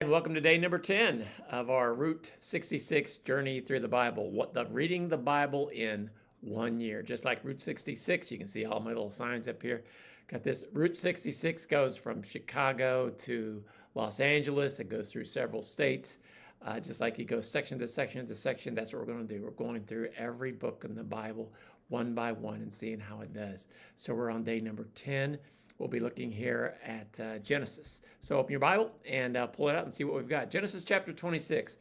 And welcome to day number 10 of our Route 66 journey through the Bible. Reading the Bible in 1 year. Just like Route 66, you can see all my little signs up here. Got this. Route 66 goes from Chicago to Los Angeles. It goes through several states. Just like you go section to section to section, that's what we're going to do. We're going through every book in the Bible one by one and seeing how it does. So we're on day number 10. We'll be looking here at Genesis. So open your Bible and pull it out and see what we've got. Genesis chapter 26.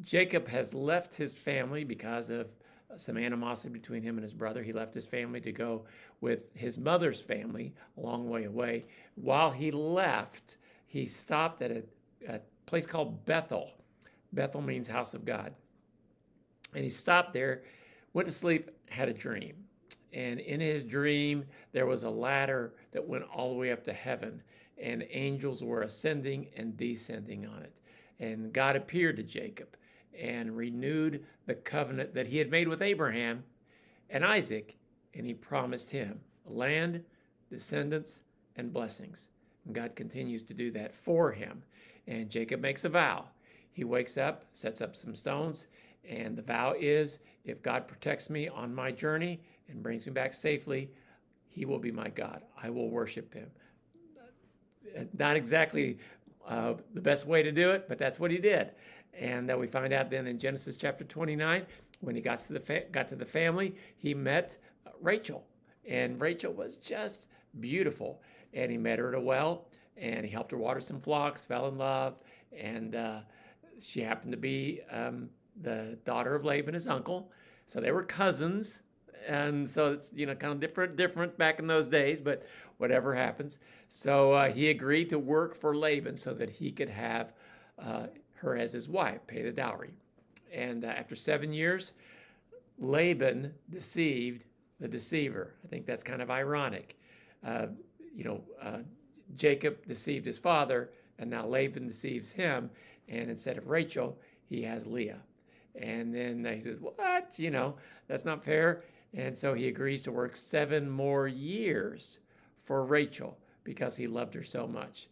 Jacob has left his family because of some animosity between him and his brother. He left his family to go with his mother's family a long way away. While he left, he stopped at a place called Bethel. Bethel means house of God. And he stopped there, went to sleep, had a dream. And in his dream, there was a ladder that went all the way up to heaven, and angels were ascending and descending on it. And God appeared to Jacob and renewed the covenant that he had made with Abraham and Isaac, and he promised him land, descendants, and blessings. And God continues to do that for him. And Jacob makes a vow. He wakes up, sets up some stones, and the vow is, if God protects me on my journey and brings me back safely, he will be my God. I will worship him. Not exactly the best way to do it, but that's what he did. And we find out then in Genesis chapter 29, when he got to the family, he met Rachel. And Rachel was just beautiful. And he met her at a well, and he helped her water some flocks, fell in love, and she happened to be the daughter of Laban, his uncle. So they were cousins. And so it's, kind of different back in those days, but whatever happens. So he agreed to work for Laban so that he could have her as his wife, pay the dowry. And after 7 years, Laban deceived the deceiver. I think that's kind of ironic. Jacob deceived his father, and now Laban deceives him. And instead of Rachel, he has Leah. And then he says, what? That's not fair. And so he agrees to work 7 more years for Rachel because he loved her so much.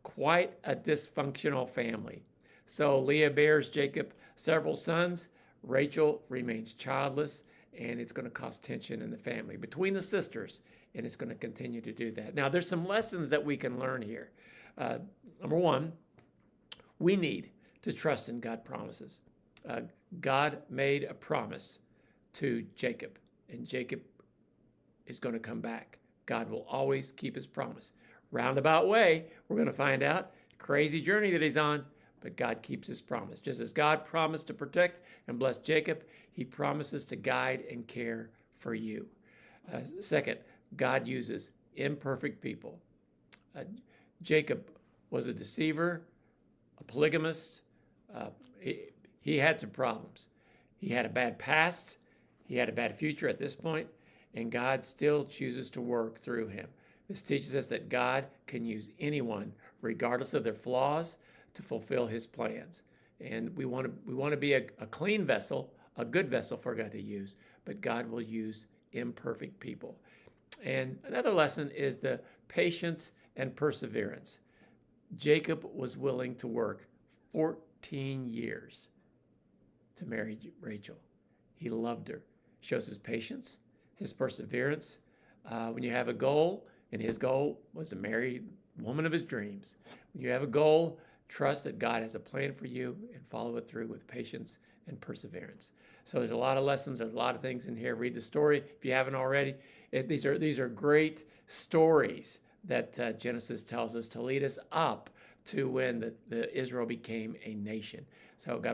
Quite a dysfunctional family. So Leah bears Jacob several sons. Rachel remains childless, and it's going to cause tension in the family between the sisters, and it's going to continue to do that. Now, there's some lessons that we can learn here. Number one, we need to trust in God's promises. God made a promise to Jacob, and Jacob is going to come back. God will always keep his promise. Roundabout way, we're going to find out, crazy journey that he's on, but God keeps his promise. Just as God promised to protect and bless Jacob, he promises to guide and care for you. Second, God uses imperfect people. Jacob was a deceiver, a polygamist. He had some problems. He had a bad past. He had a bad future at this point, and God still chooses to work through him. This teaches us that God can use anyone, regardless of their flaws, to fulfill his plans. And we want to be a clean vessel, a good vessel for God to use, but God will use imperfect people. And another lesson is the patience and perseverance. Jacob was willing to work 14 years to marry Rachel. He loved her. Shows his patience, his perseverance. When you have a goal, and his goal was to marry the woman of his dreams. When you have a goal, trust that God has a plan for you and follow it through with patience and perseverance. So there's a lot of lessons. There's a lot of things in here. Read the story if you haven't already. These are great stories that Genesis tells us to lead us up to when the Israel became a nation. So God bless.